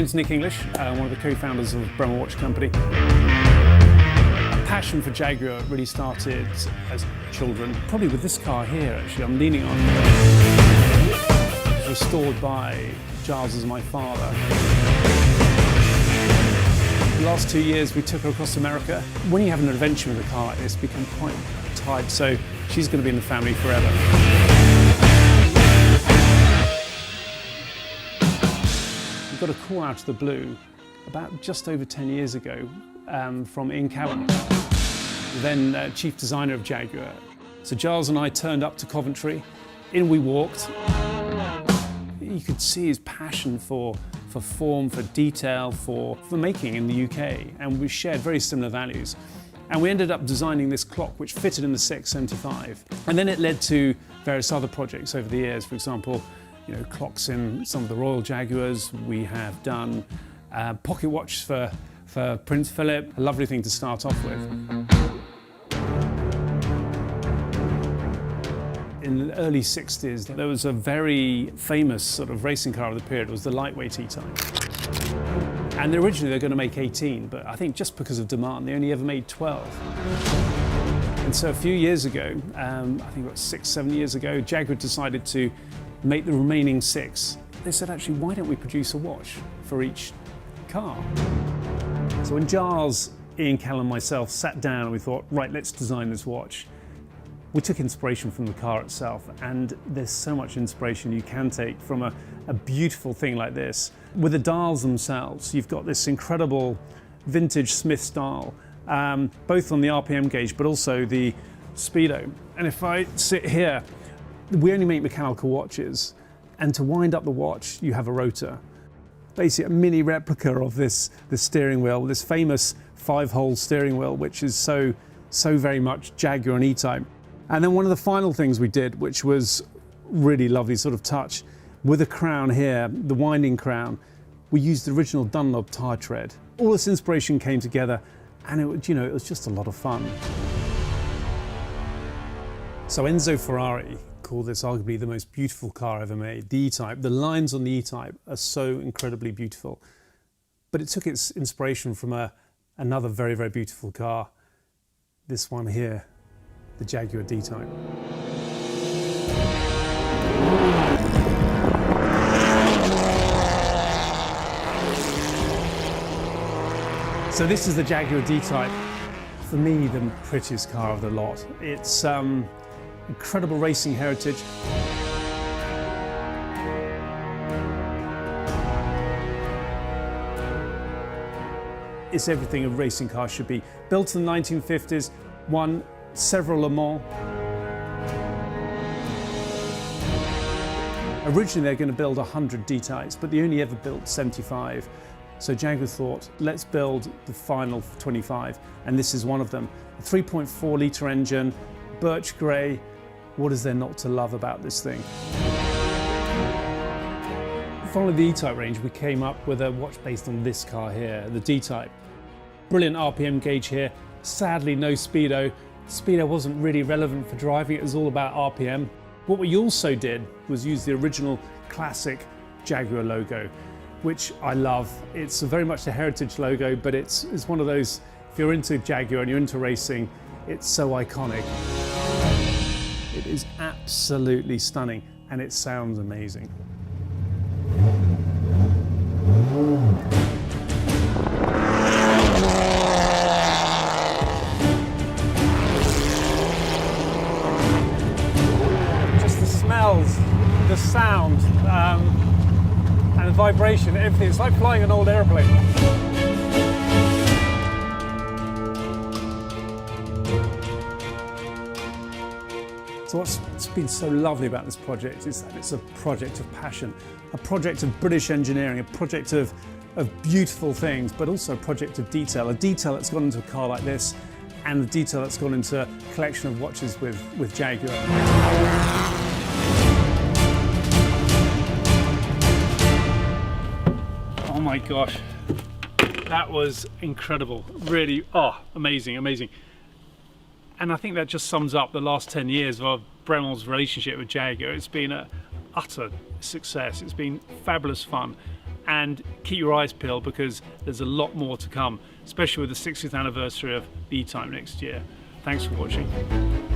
name's Nick English, one of the co-founders of Bremont watch company. A passion for Jaguar really started as children, probably with this car here actually I'm leaning on. It was restored by Giles as my father. The last 2 years we took her across America. When you have an adventure with a car, it's become quite tight, so she's going to be in the family forever. We got a call out of the blue about just over 10 years ago from Ian Callum, then chief designer of Jaguar. So Giles and I turned up to Coventry. In we walked. You could see his passion for form, for detail, for making in the UK, and we shared very similar values. And we ended up designing this clock which fitted in the CX-75. And then it led to various other projects over the years. For example, clocks in some of the Royal Jaguars. We have done pocket watch for Prince Philip, a lovely thing to start off with. In the early 60s, there was a very famous sort of racing car of the period. It was the lightweight E-Type. And originally they were going to make 18, but I think just because of demand, they only ever made 12. And so a few years ago, I think about 6-7 years ago, Jaguar decided to make the remaining 6. They said, actually, why don't we produce a watch for each car? So when Giles, Ian Callum and myself sat down and we thought, right, let's design this watch, we took inspiration from the car itself, and there's so much inspiration you can take from a beautiful thing like this. With the dials themselves, you've got this incredible vintage Smith's dial, both on the RPM gauge but also the speedo. And if I sit here, we only make mechanical watches, and to wind up the watch you have a rotor. Basically a mini replica of this steering wheel, this famous 5-hole steering wheel, which is so very much Jaguar and E-Type. And then one of the final things we did, which was really lovely sort of touch, with a crown here, the winding crown, we used the original Dunlop tyre tread. All this inspiration came together, and it was just a lot of fun. So Enzo Ferrari called this arguably the most beautiful car ever made, the E-Type. The lines on the E-Type are so incredibly beautiful. But it took its inspiration from another very, very beautiful car, this one here, the Jaguar DType. So this is the Jaguar DType. For me, the prettiest car of the lot. It's incredible racing heritage. It's everything a racing car should be. Built in the 1950s, won several Le Mans. Originally they're going to build 100 D-types, but they only ever built 75. So Jaguar thought, let's build the final 25, and this is one of them. A 3.4 litre engine, birch grey. What is there not to love about this thing? Following the E-Type range, we came up with a watch based on this car here, the D-Type. Brilliant RPM gauge here, sadly no speedo. Speedo wasn't really relevant for driving, it was all about RPM. What we also did was use the original classic Jaguar logo, which I love. It's very much the heritage logo, but it's one of those, if you're into Jaguar and you're into racing, it's so iconic. It is absolutely stunning, and it sounds amazing. The sound and the vibration, everything. It's like flying an old airplane. So what's been so lovely about this project is that it's a project of passion, a project of British engineering, a project of beautiful things, but also a project of detail, a detail that's gone into a car like this, and the detail that's gone into a collection of watches with Jaguar. Oh my gosh, that was incredible. Really, amazing, amazing. And I think that just sums up the last 10 years of Bremont's relationship with Jaguar. It's been an utter success. It's been fabulous fun. and keep your eyes peeled because there's a lot more to come, especially with the 60th anniversary of the E-Type next year. Thanks for watching.